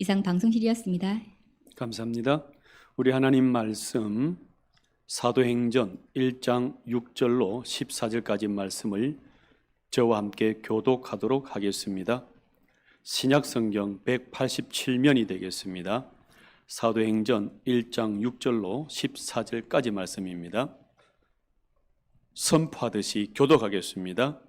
이상 방송실이었습니다. 감사합니다. 우리 하나님 말씀 사도행전 1장 6절로 14절까지 말씀을 저와 함께 교독하도록 하겠습니다. 신약성경 187면이 되겠습니다. 사도행전 1장 6절로 14절까지 말씀입니다. 선포하듯이 교독하겠습니다.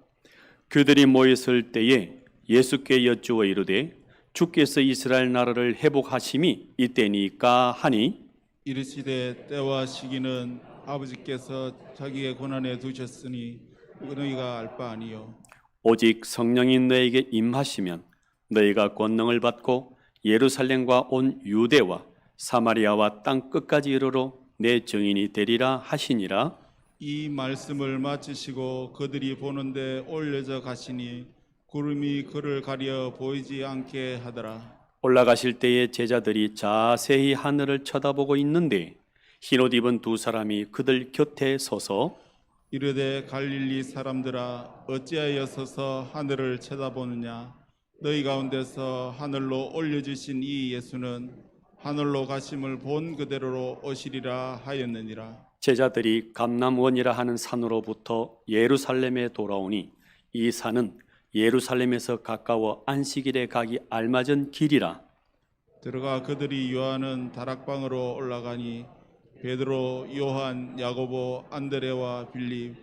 그들이 모였을 때에 예수께 여쭈어 이르되 주께서 이스라엘 나라를 회복하심이 이때니까 하니 이르시되 때와 시기는 아버지께서 자기의 권한에 두셨으니 너희가 알 바 아니요 오직 성령이 너에게 임하시면 너희가 권능을 받고 예루살렘과 온 유대와 사마리아와 땅 끝까지 이르러 내 증인이 되리라 하시니라. 이 말씀을 마치시고 그들이 보는데 올려져 가시니 구름이 그를 가려 보이지 않게 하더라. 올라가실 때에 제자들이 자세히 하늘을 쳐다보고 있는데 흰옷 입은 두 사람이 그들 곁에 서서 이르되 갈릴리 사람들아 어찌하여 서서 하늘을 쳐다보느냐 너희 가운데서 하늘로 올려주신 이 예수는 하늘로 가심을 본 그대로로 오시리라 하였느니라. 제자들이 감람원이라 하는 산으로부터 예루살렘에 돌아오니 이 산은 예루살렘에서 가까워 안식일에 가기 알맞은 길이라. 들어가 그들이 요하는 다락방으로 올라가니 베드로, 요한, 야고보, 안드레와 빌립,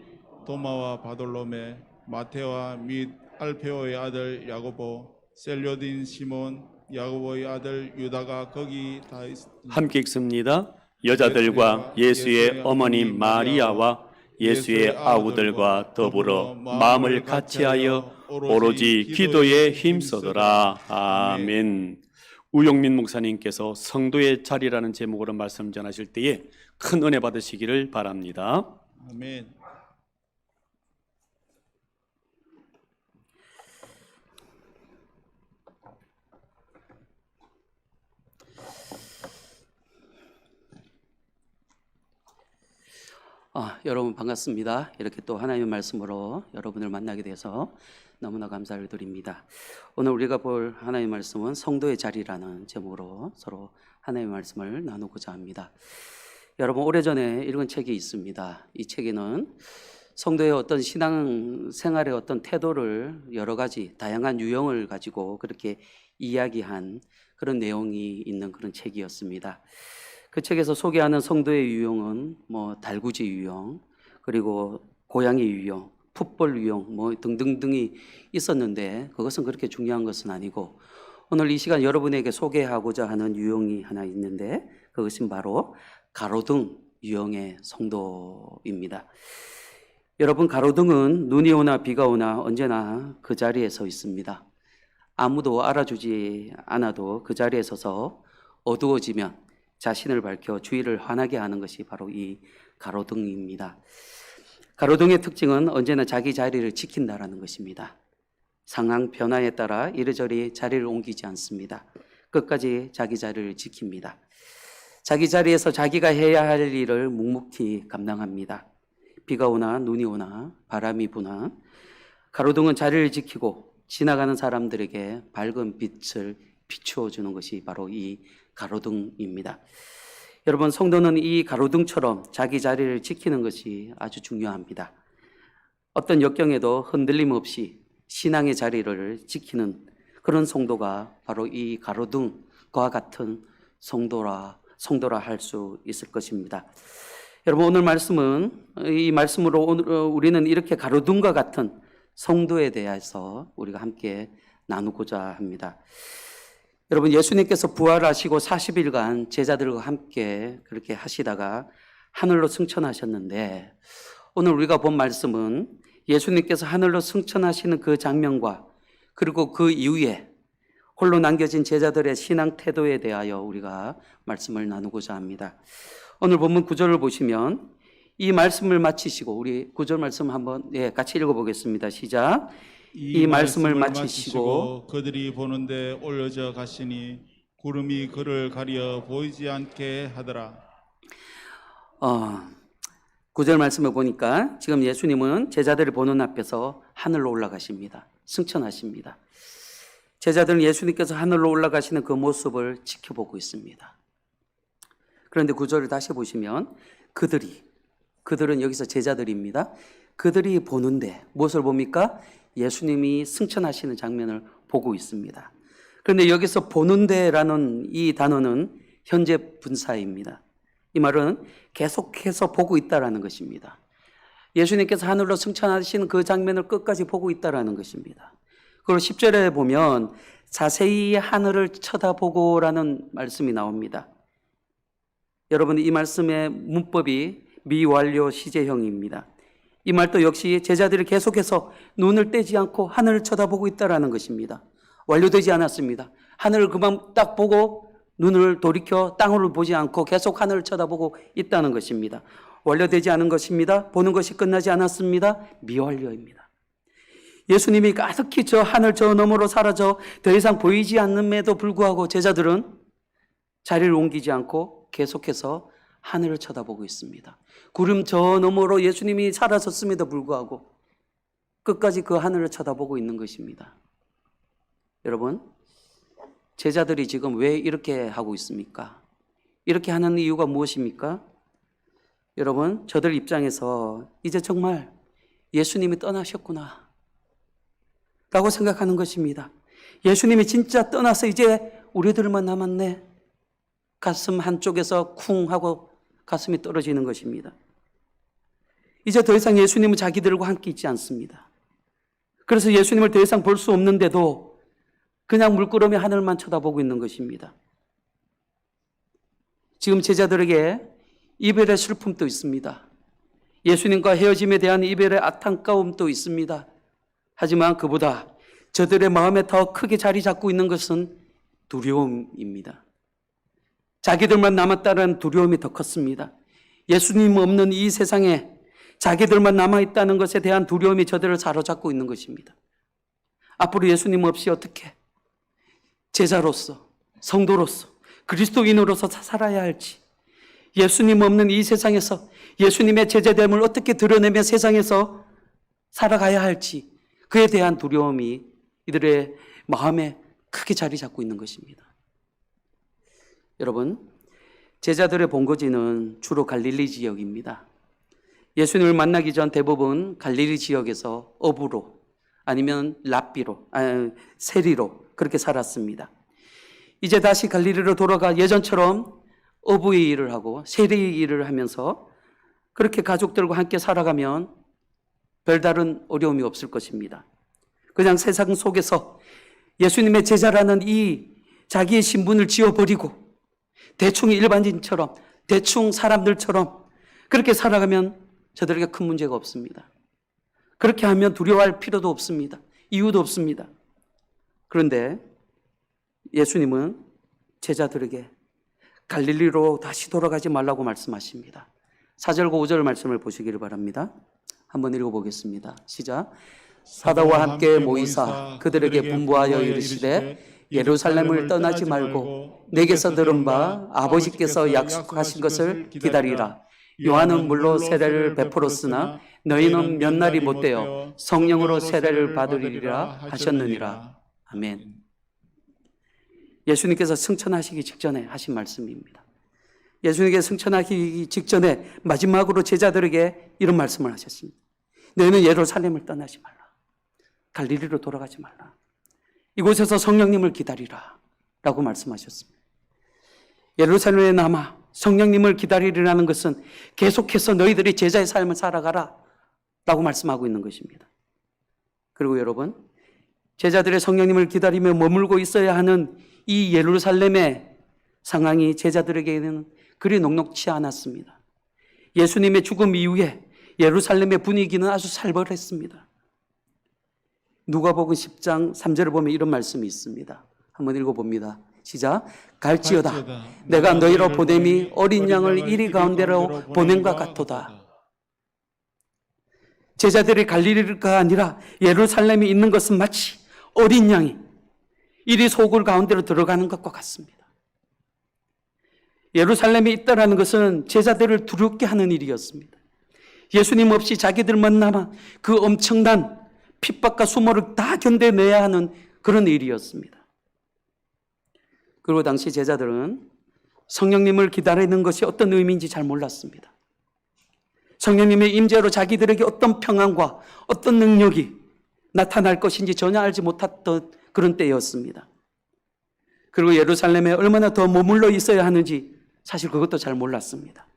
도마와 바돌로메, 마테와 및 알페오의 아들 야고보, 셀료딘 시몬, 야고보의 아들 유다가 거기 다 있습니다. 함께 읽습니다. 여자들과 예수의 어머니 마리아와 예수의 아우들과 더불어 마음을 같이하여 오로지 기도에 힘써더라. 아멘. 우용민 목사님께서 성도의 자리라는 제목으로 말씀 전하실 때에 큰 은혜 받으시기를 바랍니다. 아멘. 여러분 반갑습니다. 이렇게 또 하나님의 말씀으로 여러분을 만나게 돼서 너무나 감사를 드립니다. 오늘 우리가 볼 하나님의 말씀은 성도의 자리라는 제목으로 서로 하나님의 말씀을 나누고자 합니다. 여러분 오래전에 읽은 책이 있습니다. 이 책에는 성도의 어떤 신앙 생활의 어떤 태도를 여러 가지 다양한 유형을 가지고 그렇게 이야기한 그런 내용이 있는 그런 책이었습니다. 그 책에서 소개하는 성도의 유형은 달구지 유형, 그리고 고양이 유형, 풋볼 유형 등등등이 있었는데 그것은 그렇게 중요한 것은 아니고 오늘 이 시간 여러분에게 소개하고자 하는 유형이 하나 있는데 그것은 바로 가로등 유형의 성도입니다. 여러분 가로등은 눈이 오나 비가 오나 언제나 그 자리에 서 있습니다. 아무도 알아주지 않아도 그 자리에 서서 어두워지면 자신을 밝혀 주위를 환하게 하는 것이 바로 이 가로등입니다. 가로등의 특징은 언제나 자기 자리를 지킨다라는 것입니다. 상황 변화에 따라 이리저리 자리를 옮기지 않습니다. 끝까지 자기 자리를 지킵니다. 자기 자리에서 자기가 해야 할 일을 묵묵히 감당합니다. 비가 오나 눈이 오나 바람이 부나 가로등은 자리를 지키고 지나가는 사람들에게 밝은 빛을 비추어 주는 것이 바로 이 가로등입니다. 여러분 성도는 이 가로등처럼 자기 자리를 지키는 것이 아주 중요합니다. 어떤 역경에도 흔들림 없이 신앙의 자리를 지키는 그런 성도가 바로 이 가로등과 같은 성도라 할 수 있을 것입니다. 여러분 오늘 말씀은 이 말씀으로 오늘 우리는 이렇게 가로등과 같은 성도에 대해서 우리가 함께 나누고자 합니다. 여러분 예수님께서 부활하시고 40일간 제자들과 함께 그렇게 하시다가 하늘로 승천하셨는데 오늘 우리가 본 말씀은 예수님께서 하늘로 승천하시는 그 장면과 그리고 그 이후에 홀로 남겨진 제자들의 신앙 태도에 대하여 우리가 말씀을 나누고자 합니다. 오늘 본문 9절을 보시면 이 말씀을 마치시고 우리 9절 말씀 한번 같이 읽어보겠습니다. 시작. 이 말씀을 마치시고 그들이 보는데 올려져 가시니 구름이 그를 가려 보이지 않게 하더라. 9절 말씀을 보니까 지금 예수님은 제자들을 보는 앞에서 하늘로 올라가십니다. 승천하십니다. 제자들은 예수님께서 하늘로 올라가시는 그 모습을 지켜보고 있습니다. 그런데 구절을 다시 보시면 그들은 여기서 제자들입니다. 그들이 보는데 무엇을 봅니까? 예수님이 승천하시는 장면을 보고 있습니다. 그런데 여기서 보는데라는 이 단어는 현재 분사입니다. 이 말은 계속해서 보고 있다라는 것입니다. 예수님께서 하늘로 승천하시는 그 장면을 끝까지 보고 있다라는 것입니다. 그리고 10절에 보면 자세히 하늘을 쳐다보고라는 말씀이 나옵니다. 여러분, 이 말씀의 문법이 미완료 시제형입니다. 이 말도 역시 제자들이 계속해서 눈을 떼지 않고 하늘을 쳐다보고 있다라는 것입니다. 완료되지 않았습니다. 하늘을 그만 딱 보고 눈을 돌이켜 땅으로 보지 않고 계속 하늘을 쳐다보고 있다는 것입니다. 완료되지 않은 것입니다. 보는 것이 끝나지 않았습니다. 미완료입니다. 예수님이 가득히 저 하늘 저 너머로 사라져 더 이상 보이지 않음에도 불구하고 제자들은 자리를 옮기지 않고 계속해서 하늘을 쳐다보고 있습니다. 구름 저 너머로 예수님이 사라졌음에도 불구하고 끝까지 그 하늘을 쳐다보고 있는 것입니다. 여러분, 제자들이 지금 왜 이렇게 하고 있습니까? 이렇게 하는 이유가 무엇입니까? 여러분, 저들 입장에서 이제 정말 예수님이 떠나셨구나 라고 생각하는 것입니다. 예수님이 진짜 떠나서 이제 우리들만 남았네. 가슴 한쪽에서 쿵 하고 가슴이 떨어지는 것입니다. 이제 더 이상 예수님은 자기들과 함께 있지 않습니다. 그래서 예수님을 더 이상 볼 수 없는데도 그냥 물끄러미 하늘만 쳐다보고 있는 것입니다. 지금 제자들에게 이별의 슬픔도 있습니다. 예수님과 헤어짐에 대한 이별의 안타까움도 있습니다. 하지만 그보다 저들의 마음에 더 크게 자리 잡고 있는 것은 두려움입니다. 자기들만 남았다는 두려움이 더 컸습니다. 예수님 없는 이 세상에 자기들만 남아있다는 것에 대한 두려움이 저들을 사로잡고 있는 것입니다. 앞으로 예수님 없이 어떻게 제자로서, 성도로서, 그리스도인으로서 살아야 할지, 예수님 없는 이 세상에서 예수님의 제자됨을 어떻게 드러내며 세상에서 살아가야 할지, 그에 대한 두려움이 이들의 마음에 크게 자리 잡고 있는 것입니다. 여러분, 제자들의 본거지는 주로 갈릴리 지역입니다. 예수님을 만나기 전 대부분 갈릴리 지역에서 어부로 아니면 세리로 그렇게 살았습니다. 이제 다시 갈릴리로 돌아가 예전처럼 어부의 일을 하고 세리의 일을 하면서 그렇게 가족들과 함께 살아가면 별다른 어려움이 없을 것입니다. 그냥 세상 속에서 예수님의 제자라는 이 자기의 신분을 지워버리고 대충 일반인처럼, 대충 사람들처럼 그렇게 살아가면 저들에게 큰 문제가 없습니다. 그렇게 하면 두려워할 필요도 없습니다. 이유도 없습니다. 그런데 예수님은 제자들에게 갈릴리로 다시 돌아가지 말라고 말씀하십니다. 4절과 5절 말씀을 보시기를 바랍니다. 한번 읽어보겠습니다. 시작. 사도와 함께 모이사 그들에게 분부하여 이르시되 예루살렘을 떠나지 말고 내게서 들은 바 아버지께서 약속하신 것을 기다리라. 요한은 물로 세례를 베풀었으나 너희는 몇 날이 못되어 성령으로 세례를 받으리라 하셨느니라. 아멘. 예수님께서 승천하시기 직전에 하신 말씀입니다. 예수님께서 승천하기 직전에 마지막으로 제자들에게 이런 말씀을 하셨습니다. 너희는 예루살렘을 떠나지 말라. 갈릴리로 돌아가지 말라. 이곳에서 성령님을 기다리라 라고 말씀하셨습니다. 예루살렘에 남아 성령님을 기다리라는 것은 계속해서 너희들이 제자의 삶을 살아가라 라고 말씀하고 있는 것입니다. 그리고 여러분, 제자들의 성령님을 기다리며 머물고 있어야 하는 이 예루살렘의 상황이 제자들에게는 그리 녹록치 않았습니다. 예수님의 죽음 이후에 예루살렘의 분위기는 아주 살벌했습니다. 누가복음 10장 3절을 보면 이런 말씀이 있습니다. 한번 읽어봅니다. 시작. 갈지어다 내가 너희로 보냄이 어린 양을 이리 가운데로 보냄과 같도다. 제자들이 갈릴리가 아니라 예루살렘에 있는 것은 마치 어린 양이 이리 소굴 가운데로 들어가는 것과 같습니다. 예루살렘에 있다라는 것은 제자들을 두렵게 하는 일이었습니다. 예수님 없이 자기들만 남아 그 엄청난 핍박과 수모를 다 견뎌내야 하는 그런 일이었습니다. 그리고 당시 제자들은 성령님을 기다리는 것이 어떤 의미인지 잘 몰랐습니다. 성령님의 임재로 자기들에게 어떤 평안과 어떤 능력이 나타날 것인지 전혀 알지 못했던 그런 때였습니다. 그리고 예루살렘에 얼마나 더 머물러 있어야 하는지 사실 그것도 잘 몰랐습니다.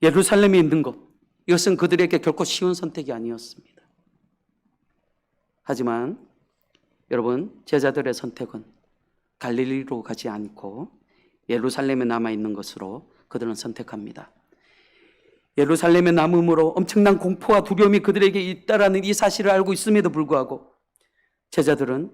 예루살렘에 있는 것, 이것은 그들에게 결코 쉬운 선택이 아니었습니다. 하지만 여러분, 제자들의 선택은 갈릴리로 가지 않고 예루살렘에 남아있는 것으로 그들은 선택합니다. 예루살렘에 남음으로 엄청난 공포와 두려움이 그들에게 있다라는 이 사실을 알고 있음에도 불구하고 제자들은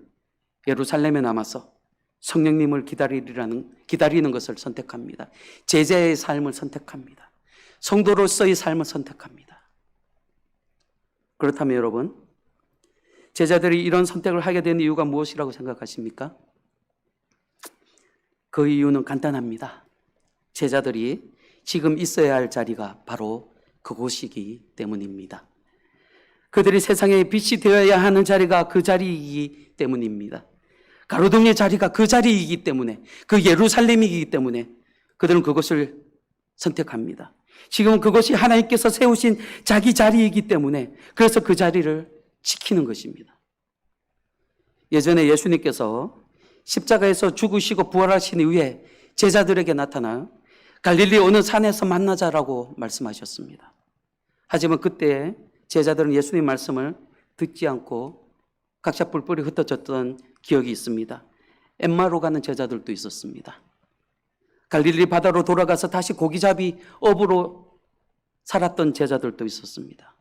예루살렘에 남아서 성령님을 기다리는 것을 선택합니다. 제자의 삶을 선택합니다. 성도로서의 삶을 선택합니다. 그렇다면 여러분, 제자들이 이런 선택을 하게 된 이유가 무엇이라고 생각하십니까? 그 이유는 간단합니다. 제자들이 지금 있어야 할 자리가 바로 그곳이기 때문입니다. 그들이 세상의 빛이 되어야 하는 자리가 그 자리이기 때문입니다. 가로등의 자리가 그 자리이기 때문에, 그 예루살렘이기 때문에 그들은 그것을 선택합니다. 지금 그것이 하나님께서 세우신 자기 자리이기 때문에 그래서 그 자리를 지키는 것입니다. 예전에 예수님께서 십자가에서 죽으시고 부활하신 이후에 제자들에게 나타나 갈릴리 어느 산에서 만나자라고 말씀하셨습니다. 하지만 그때 제자들은 예수님 말씀을 듣지 않고 각자 뿔뿔이 흩어졌던 기억이 있습니다. 엠마로 가는 제자들도 있었습니다. 갈릴리 바다로 돌아가서 다시 고기잡이 업으로 살았던 제자들도 있었습니다.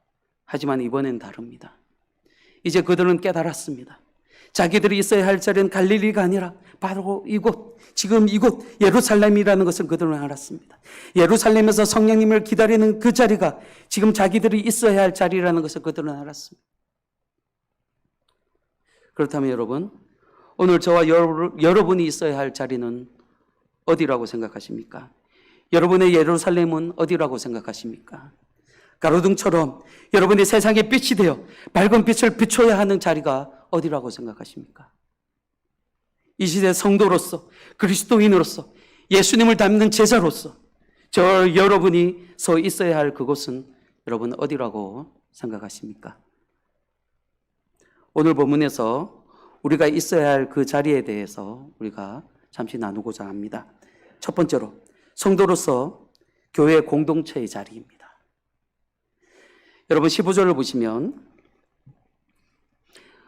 하지만 이번엔 다릅니다. 이제 그들은 깨달았습니다. 자기들이 있어야 할 자리는 갈릴리가 아니라 바로 이곳, 지금 이곳 예루살렘이라는 것을 그들은 알았습니다. 예루살렘에서 성령님을 기다리는 그 자리가 지금 자기들이 있어야 할 자리라는 것을 그들은 알았습니다. 그렇다면 여러분, 오늘 저와 여러분이 있어야 할 자리는 어디라고 생각하십니까? 여러분의 예루살렘은 어디라고 생각하십니까? 가로등처럼 여러분이 세상의 빛이 되어 밝은 빛을 비춰야 하는 자리가 어디라고 생각하십니까? 이 시대 성도로서, 그리스도인으로서, 예수님을 닮는 제자로서 저 여러분이 서 있어야 할 그곳은 여러분 어디라고 생각하십니까? 오늘 본문에서 우리가 있어야 할 그 자리에 대해서 우리가 잠시 나누고자 합니다. 첫 번째로 성도로서 교회 공동체의 자리입니다. 여러분 15절을 보시면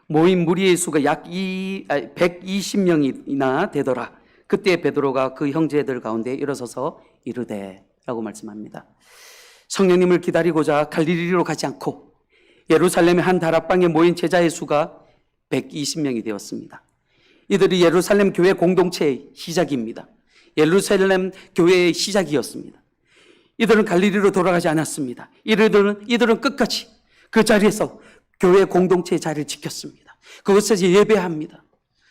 모인 무리의 수가 약 120명이나 되더라. 그때 베드로가 그 형제들 가운데 일어서서 이르되 라고 말씀합니다. 성령님을 기다리고자 갈릴리로 가지 않고 예루살렘의 한 다락방에 모인 제자의 수가 120명이 되었습니다. 이들이 예루살렘 교회 공동체의 시작입니다. 예루살렘 교회의 시작이었습니다. 이들은 갈릴리로 돌아가지 않았습니다. 이들은 끝까지 그 자리에서 교회 공동체의 자리를 지켰습니다. 그것에서 예배합니다.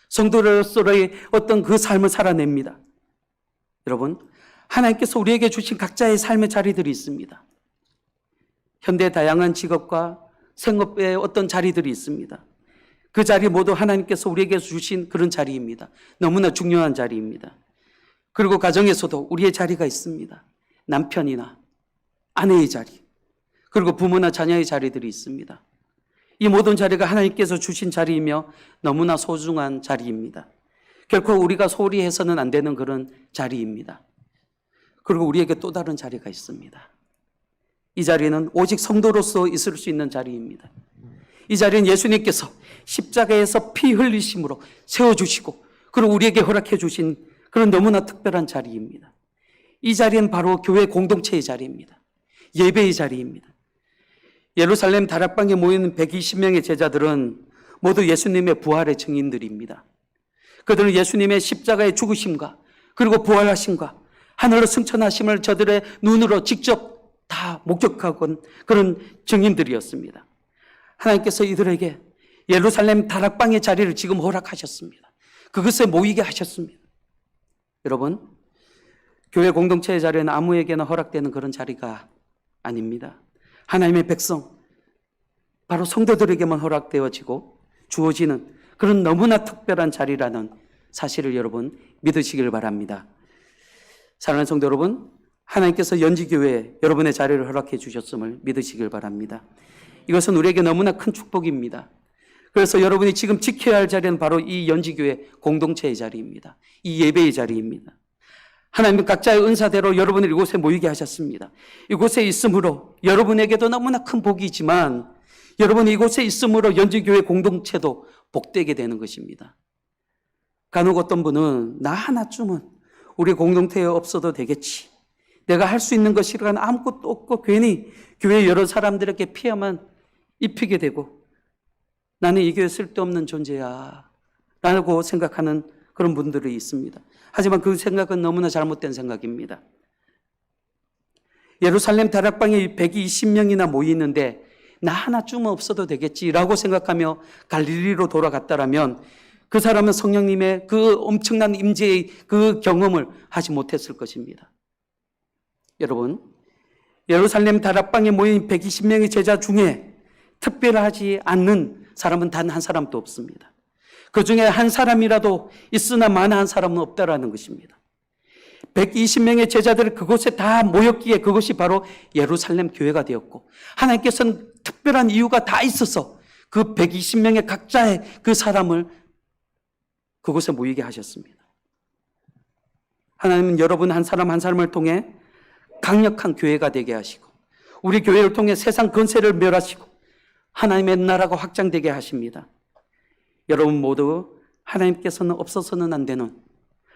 성도로서의 어떤 그 삶을 살아냅니다. 여러분, 하나님께서 우리에게 주신 각자의 삶의 자리들이 있습니다. 현대 다양한 직업과 생업의 어떤 자리들이 있습니다. 그 자리 모두 하나님께서 우리에게 주신 그런 자리입니다. 너무나 중요한 자리입니다. 그리고 가정에서도 우리의 자리가 있습니다. 남편이나 아내의 자리, 그리고 부모나 자녀의 자리들이 있습니다. 이 모든 자리가 하나님께서 주신 자리이며 너무나 소중한 자리입니다. 결코 우리가 소홀히 해서는 안 되는 그런 자리입니다. 그리고 우리에게 또 다른 자리가 있습니다. 이 자리는 오직 성도로서 있을 수 있는 자리입니다. 이 자리는 예수님께서 십자가에서 피 흘리심으로 세워주시고 그리고 우리에게 허락해 주신 그런 너무나 특별한 자리입니다. 이 자리는 바로 교회 공동체의 자리입니다. 예배의 자리입니다. 예루살렘 다락방에 모인 120명의 제자들은 모두 예수님의 부활의 증인들입니다. 그들은 예수님의 십자가의 죽으심과 그리고 부활하심과 하늘로 승천하심을 저들의 눈으로 직접 다 목격하고 그런 증인들이었습니다. 하나님께서 이들에게 예루살렘 다락방의 자리를 지금 허락하셨습니다. 그것에 모이게 하셨습니다. 여러분, 교회 공동체의 자리는 아무에게나 허락되는 그런 자리가 아닙니다. 하나님의 백성, 바로 성도들에게만 허락되어지고 주어지는 그런 너무나 특별한 자리라는 사실을 여러분 믿으시길 바랍니다. 사랑하는 성도 여러분, 하나님께서 연지교회에 여러분의 자리를 허락해 주셨음을 믿으시길 바랍니다. 이것은 우리에게 너무나 큰 축복입니다. 그래서 여러분이 지금 지켜야 할 자리는 바로 이 연지교회 공동체의 자리입니다. 이 예배의 자리입니다. 하나님은 각자의 은사대로 여러분을 이곳에 모이게 하셨습니다. 이곳에 있음으로 여러분에게도 너무나 큰 복이지만 여러분이 이곳에 있음으로 연지교회 공동체도 복되게 되는 것입니다. 간혹 어떤 분은 나 하나쯤은 우리 공동체에 없어도 되겠지. 내가 할 수 있는 것이란 아무것도 없고 괜히 교회 여러 사람들에게 피해만 입히게 되고 나는 이 교회 쓸데없는 존재야 라고 생각하는 그런 분들이 있습니다. 하지만 그 생각은 너무나 잘못된 생각입니다. 예루살렘 다락방에 120명이나 모이는데 나 하나쯤은 없어도 되겠지라고 생각하며 갈릴리로 돌아갔다라면 그 사람은 성령님의 그 엄청난 임재의 그 경험을 하지 못했을 것입니다. 여러분, 예루살렘 다락방에 모인 120명의 제자 중에 특별하지 않는 사람은 단 한 사람도 없습니다. 그 중에 한 사람이라도 있으나 마나 한 사람은 없다라는 것입니다. 120명의 제자들이 그곳에 다 모였기에 그것이 바로 예루살렘 교회가 되었고 하나님께서는 특별한 이유가 다 있어서 그 120명의 각자의 그 사람을 그곳에 모이게 하셨습니다. 하나님은 여러분 한 사람 한 사람을 통해 강력한 교회가 되게 하시고 우리 교회를 통해 세상 권세를 멸하시고 하나님의 나라가 확장되게 하십니다. 여러분 모두 하나님께서는 없어서는 안 되는,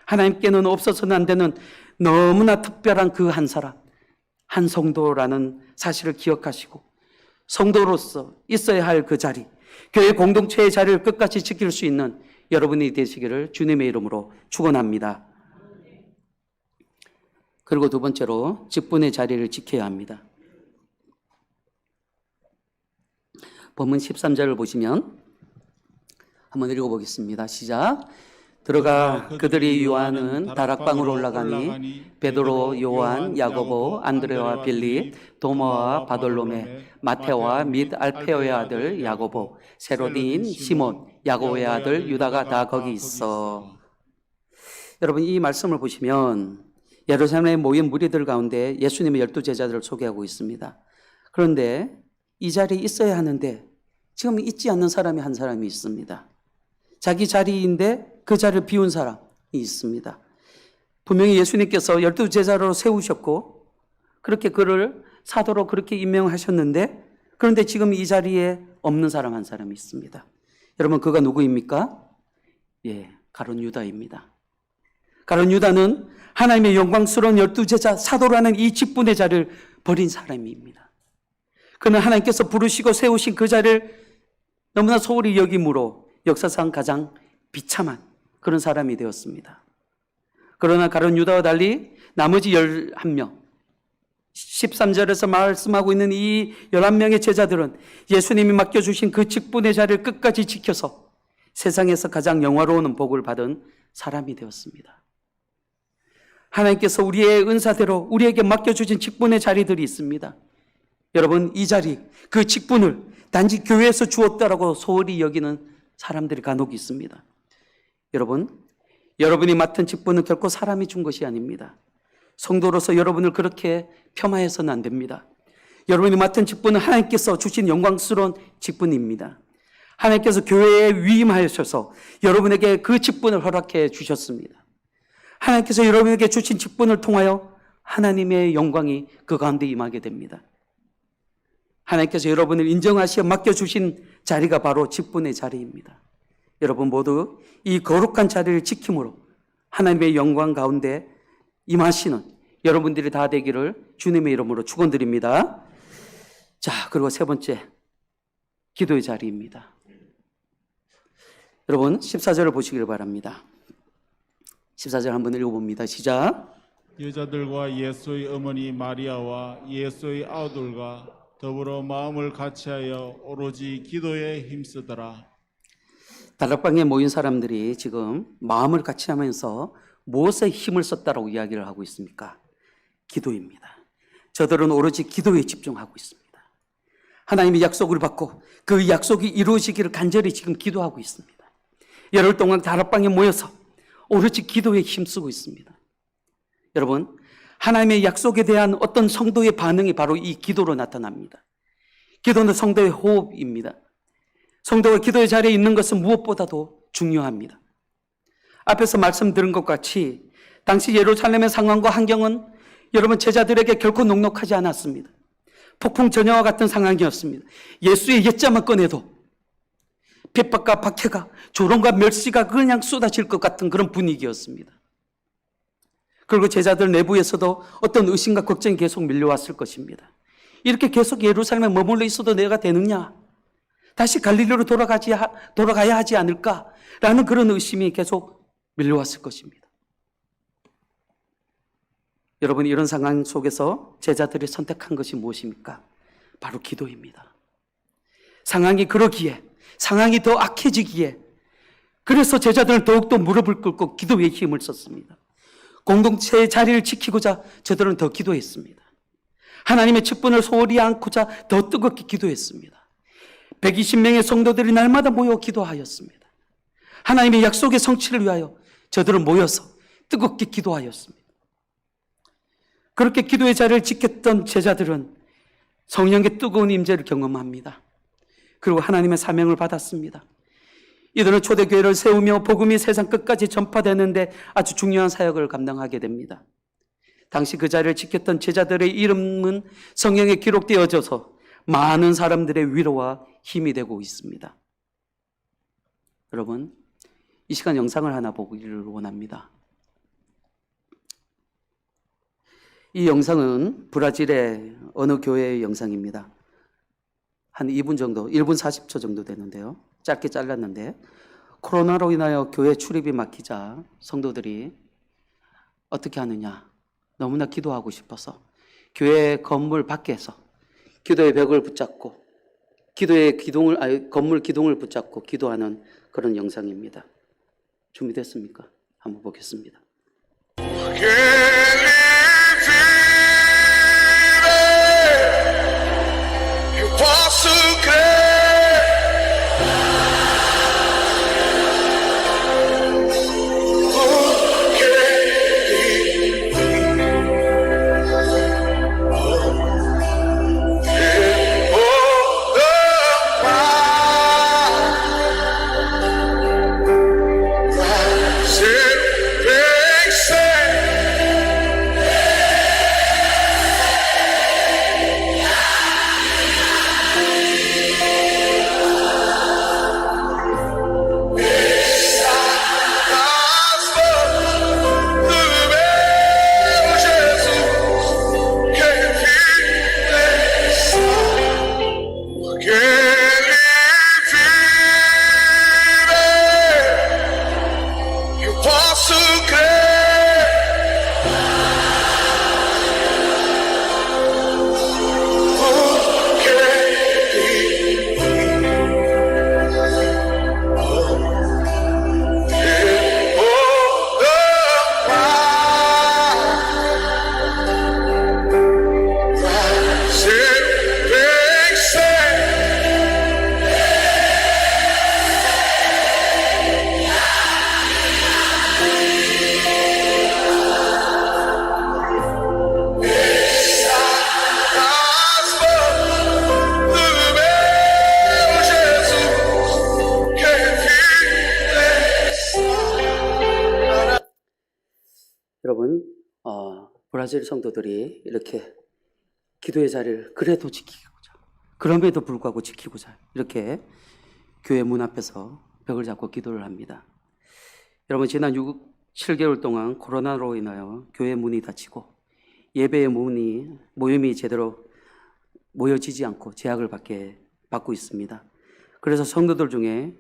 하나님께는 없어서는 안 되는 너무나 특별한 그 한 사람, 한 성도라는 사실을 기억하시고 성도로서 있어야 할 그 자리, 교회 공동체의 자리를 끝까지 지킬 수 있는 여러분이 되시기를 주님의 이름으로 축원합니다. 그리고 두 번째로 직분의 자리를 지켜야 합니다. 본문 13절을 보시면 한번 읽어보겠습니다. 시작. 들어가 그들이 요한은 다락방으로 올라가니 베드로, 요한, 야고보, 안드레와 빌립, 도마와 바돌로메, 마테오와 및 알페오의 아들 야고보, 세로디인 시몬, 야고보의 아들 유다가 다 거기 있어. 여러분 이 말씀을 보시면 예루살렘에 모인 무리들 가운데 예수님의 12제자들을 소개하고 있습니다. 그런데 이 자리에 있어야 하는데 지금 있지 않는 사람이 한 사람이 있습니다. 자기 자리인데 그 자리를 비운 사람이 있습니다. 분명히 예수님께서 12제자로 세우셨고 그렇게 그를 사도로 그렇게 임명하셨는데 그런데 지금 이 자리에 없는 사람 한 사람이 있습니다. 여러분 그가 누구입니까? 가룟 유다입니다. 가룟 유다는 하나님의 영광스러운 12제자 사도라는 이 직분의 자리를 버린 사람입니다. 그는 하나님께서 부르시고 세우신 그 자리를 너무나 소홀히 여김으로 역사상 가장 비참한 그런 사람이 되었습니다. 그러나 가룟 유다와 달리 나머지 11명 13절에서 말씀하고 있는 이 11명의 제자들은 예수님이 맡겨주신 그 직분의 자리를 끝까지 지켜서 세상에서 가장 영화로운 복을 받은 사람이 되었습니다. 하나님께서 우리의 은사대로 우리에게 맡겨주신 직분의 자리들이 있습니다. 여러분 이 자리, 그 직분을 단지 교회에서 주었다라고 소홀히 여기는 사람들이 간혹 있습니다. 여러분, 여러분이 맡은 직분은 결코 사람이 준 것이 아닙니다. 성도로서 여러분을 그렇게 폄하해서는 안 됩니다. 여러분이 맡은 직분은 하나님께서 주신 영광스러운 직분입니다. 하나님께서 교회에 위임하셔서 여러분에게 그 직분을 허락해 주셨습니다. 하나님께서 여러분에게 주신 직분을 통하여 하나님의 영광이 그 가운데 임하게 됩니다. 하나님께서 여러분을 인정하시어 맡겨주신 자리가 바로 직분의 자리입니다. 여러분 모두 이 거룩한 자리를 지킴으로 하나님의 영광 가운데 임하시는 여러분들이 다 되기를 주님의 이름으로 축원드립니다. 자, 그리고 세 번째 기도의 자리입니다. 여러분 14절을 보시기를 바랍니다. 14절 한번 읽어봅니다. 시작. 여자들과 예수의 어머니 마리아와 예수의 아우들과 더불어 마음을 같이하여 오로지 기도에 힘쓰더라. 다락방에 모인 사람들이 지금 마음을 같이 하면서 무엇에 힘을 썼다라고 이야기를 하고 있습니까? 기도입니다. 저들은 오로지 기도에 집중하고 있습니다. 하나님의 약속을 받고 그 약속이 이루어지기를 간절히 지금 기도하고 있습니다. 열흘 동안 다락방에 모여서 오로지 기도에 힘쓰고 있습니다. 여러분, 하나님의 약속에 대한 어떤 성도의 반응이 바로 이 기도로 나타납니다. 기도는 성도의 호흡입니다. 성도가 기도의 자리에 있는 것은 무엇보다도 중요합니다. 앞에서 말씀드린 것 같이 당시 예루살렘의 상황과 환경은 여러분 제자들에게 결코 녹록하지 않았습니다. 폭풍 전야와 같은 상황이었습니다. 예수의 옛자만 꺼내도 핍박과 박해가, 조롱과 멸시가 그냥 쏟아질 것 같은 그런 분위기였습니다. 그리고 제자들 내부에서도 어떤 의심과 걱정이 계속 밀려왔을 것입니다. 이렇게 계속 예루살렘에 머물러 있어도 내가 되느냐? 다시 갈릴리로 돌아가야 하지 않을까라는 그런 의심이 계속 밀려왔을 것입니다. 여러분, 이런 상황 속에서 제자들이 선택한 것이 무엇입니까? 바로 기도입니다. 상황이 그러기에, 상황이 더 악해지기에, 그래서 제자들은 더욱더 무릎을 꿇고 기도에 힘을 썼습니다. 공동체의 자리를 지키고자 저들은 더 기도했습니다. 하나님의 직분을 소홀히 않고자 더 뜨겁게 기도했습니다. 120명의 성도들이 날마다 모여 기도하였습니다. 하나님의 약속의 성취를 위하여 저들은 모여서 뜨겁게 기도하였습니다. 그렇게 기도의 자리를 지켰던 제자들은 성령의 뜨거운 임재를 경험합니다. 그리고 하나님의 사명을 받았습니다. 이들은 초대교회를 세우며 복음이 세상 끝까지 전파되는데 아주 중요한 사역을 감당하게 됩니다. 당시 그 자리를 지켰던 제자들의 이름은 성경에 기록되어져서 많은 사람들의 위로와 힘이 되고 있습니다. 여러분, 이 시간 영상을 하나 보기를 원합니다. 이 영상은 브라질의 어느 교회의 영상입니다. 한 2분 정도, 1분 40초 정도 되는데요. 짧게 잘랐는데, 코로나로 인하여 교회 출입이 막히자 성도들이 어떻게 하느냐? 너무나 기도하고 싶어서 교회 건물 밖에서 기도의 벽을 붙잡고 건물 기둥을 붙잡고 기도하는 그런 영상입니다. 준비됐습니까? 한번 보겠습니다. 여러분, 브라질 성도들이 이렇게 기도의 자리를 그래도 지키고자, 그럼에도 불구하고 지키고자 이렇게 교회 문 앞에서 벽을 잡고 기도를 합니다. 여러분, 지난 7개월 동안 코로나로 인하여 교회 문이 닫히고 예배의 모임이 제대로 모여지지 않고 제약을 받고 있습니다. 그래서 성도들 중에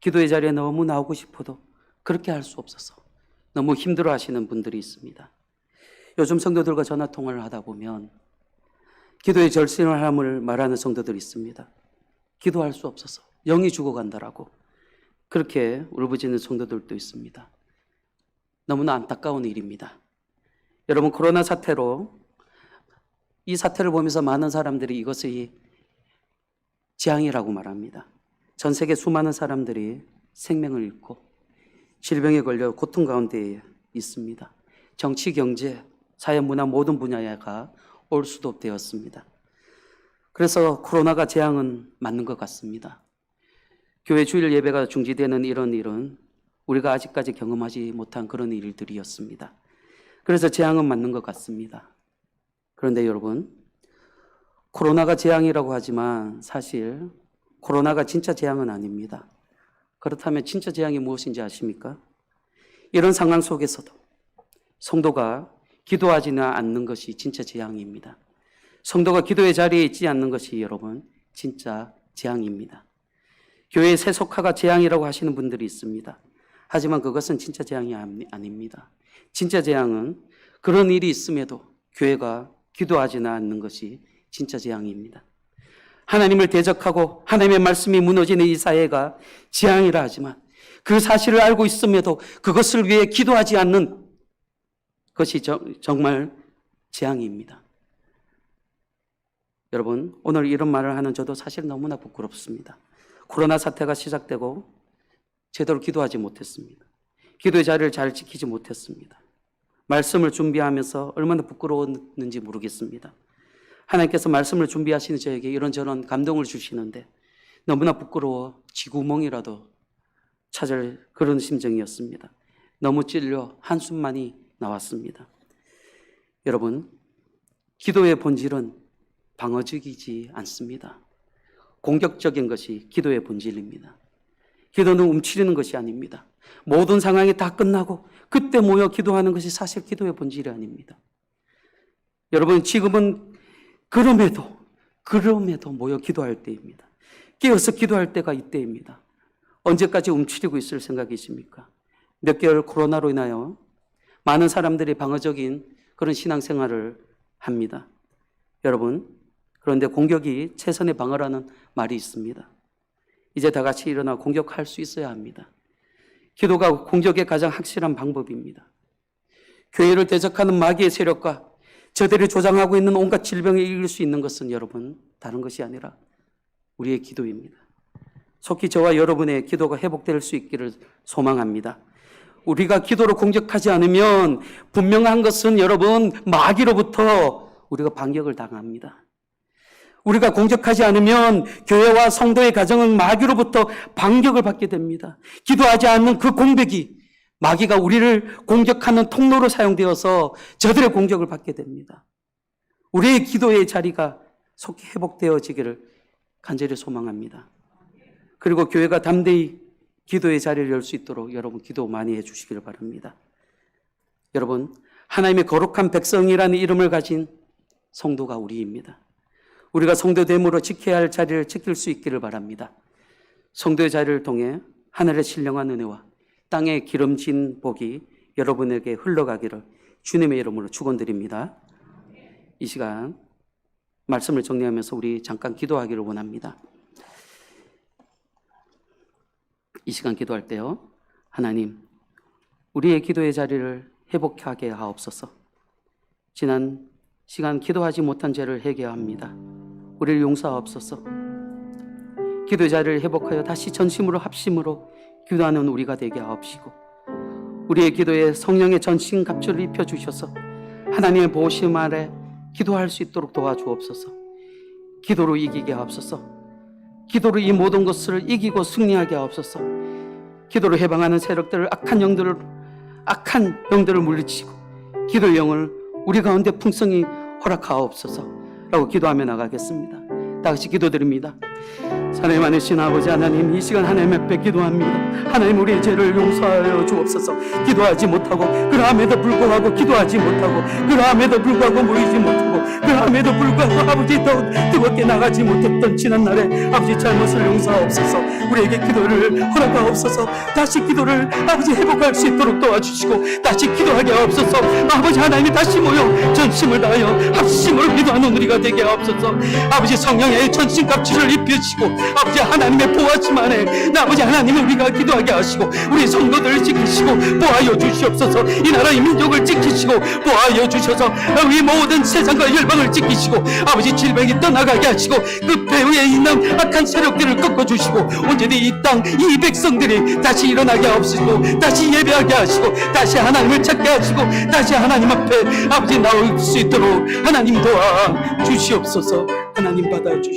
기도의 자리에 너무 나오고 싶어도 그렇게 할 수 없어서 너무 힘들어 하시는 분들이 있습니다. 요즘 성도들과 전화 통화를 하다 보면 기도의 절실함을 말하는 성도들이 있습니다. 기도할 수 없어서 영이 죽어간다라고 그렇게 울부짖는 성도들도 있습니다. 너무나 안타까운 일입니다. 여러분, 코로나 사태로 이 사태를 보면서 많은 사람들이 이것이 재앙이라고 말합니다. 전 세계 수많은 사람들이 생명을 잃고 질병에 걸려 고통 가운데 있습니다. 정치, 경제, 사회, 문화 모든 분야가 올 수도 되었습니다. 그래서 코로나가 재앙은 맞는 것 같습니다. 교회 주일 예배가 중지되는 이런 일은 우리가 아직까지 경험하지 못한 그런 일들이었습니다. 그래서 재앙은 맞는 것 같습니다. 그런데 여러분, 코로나가 재앙이라고 하지만 사실 코로나가 진짜 재앙은 아닙니다. 그렇다면 진짜 재앙이 무엇인지 아십니까? 이런 상황 속에서도 성도가 기도하지는 않는 것이 진짜 재앙입니다. 성도가 기도의 자리에 있지 않는 것이 여러분 진짜 재앙입니다. 교회의 세속화가 재앙이라고 하시는 분들이 있습니다. 하지만 그것은 진짜 재앙이 아닙니다. 진짜 재앙은 그런 일이 있음에도 교회가 기도하지는 않는 것이 진짜 재앙입니다. 하나님을 대적하고 하나님의 말씀이 무너지는 이 사회가 재앙이라 하지만 그 사실을 알고 있음에도 그것을 위해 기도하지 않는 것이 정말 재앙입니다. 여러분, 오늘 이런 말을 하는 저도 사실 너무나 부끄럽습니다. 코로나 사태가 시작되고 제대로 기도하지 못했습니다. 기도의 자리를 잘 지키지 못했습니다. 말씀을 준비하면서 얼마나 부끄러웠는지 모르겠습니다. 하나님께서 말씀을 준비하시는 저에게 이런저런 감동을 주시는데 너무나 부끄러워 쥐구멍이라도 찾을 그런 심정이었습니다. 너무 찔려 한숨만이 나왔습니다. 여러분, 기도의 본질은 방어적이지 않습니다. 공격적인 것이 기도의 본질입니다. 기도는 움츠리는 것이 아닙니다. 모든 상황이 다 끝나고 그때 모여 기도하는 것이 사실 기도의 본질이 아닙니다. 여러분, 지금은 그럼에도 모여 기도할 때입니다. 깨어서 기도할 때가 이때입니다. 언제까지 움츠리고 있을 생각이십니까? 몇 개월 코로나로 인하여 많은 사람들이 방어적인 그런 신앙생활을 합니다. 여러분, 그런데 공격이 최선의 방어라는 말이 있습니다. 이제 다 같이 일어나 공격할 수 있어야 합니다. 기도가 공격의 가장 확실한 방법입니다. 교회를 대적하는 마귀의 세력과 저들이 조장하고 있는 온갖 질병에 이길 수 있는 것은 여러분 다른 것이 아니라 우리의 기도입니다. 속히 저와 여러분의 기도가 회복될 수 있기를 소망합니다. 우리가 기도로 공격하지 않으면 분명한 것은 여러분 마귀로부터 우리가 반격을 당합니다. 우리가 공격하지 않으면 교회와 성도의 가정은 마귀로부터 반격을 받게 됩니다. 기도하지 않는 그 공백이 마귀가 우리를 공격하는 통로로 사용되어서 저들의 공격을 받게 됩니다. 우리의 기도의 자리가 속히 회복되어지기를 간절히 소망합니다. 그리고 교회가 담대히 기도의 자리를 열 수 있도록 여러분 기도 많이 해주시기를 바랍니다. 여러분, 하나님의 거룩한 백성이라는 이름을 가진 성도가 우리입니다. 우리가 성도됨으로 지켜야 할 자리를 지킬 수 있기를 바랍니다. 성도의 자리를 통해 하늘의 신령한 은혜와 땅의 기름진 복이 여러분에게 흘러가기를 주님의 이름으로 축원드립니다. 이 시간 말씀을 정리하면서 우리 잠깐 기도하기를 원합니다. 이 시간 기도할 때요, 하나님, 우리의 기도의 자리를 회복하게 하옵소서. 지난 시간 기도하지 못한 죄를 회개합니다. 우리를 용서하옵소서. 기도의 자리를 회복하여 다시 전심으로 합심으로 기도하는 우리가 되게 하옵시고, 우리의 기도에 성령의 전신 갑주를 입혀주셔서 하나님의 보호심 아래 기도할 수 있도록 도와주옵소서. 기도로 이기게 하옵소서. 기도로 이 모든 것을 이기고 승리하게 하옵소서. 기도로 해방하는 세력들을 악한 영들을 물리치고 기도의 영을 우리 가운데 풍성히 허락하옵소서 라고 기도하며 나가겠습니다. 다 같이 기도드립니다. 하나님 안으신 아버지 하나님, 이 시간 하나님 앞에 기도합니다. 하나님, 우리의 죄를 용서하여 주옵소서. 기도하지 못하고 그러함에도 불구하고 기도하지 못하고 그러함에도 불구하고 모이지 못하고 그러함에도 불구하고 아버지 더 뜨겁게 나가지 못했던 지난날에 아버지 잘못을 용서하옵소서. 우리에게 기도를 허락하옵소서. 다시 기도를 아버지 회복할 수 있도록 도와주시고 다시 기도하게 하옵소서. 아버지 하나님이 다시 모여 전심을 다하여 합심으로 기도하는 우리가 되게 하옵소서. 아버지 성령의 전신 갑주를 입혀 여시고 아버지 하나님의 보호하심 안에 아버지 하나님을 우리가 기도하게 하시고 우리 성도들을 지키시고 보호하여 주시옵소서. 이 나라의 민족을 지키시고 보호하여 주셔서 우리 모든 세상과 열방을 지키시고 아버지 질병이 떠나가게 하시고 그 배후에 있는 악한 세력들을 꺾어주시고 언제든 이 땅 이 백성들이 다시 일어나게 하옵시고 다시 예배하게 하시고 다시 하나님을 찾게 하시고 다시 하나님 앞에 아버지 나올 수 있도록 하나님 도와 주시옵소서. 하나님 받아 주시옵소서.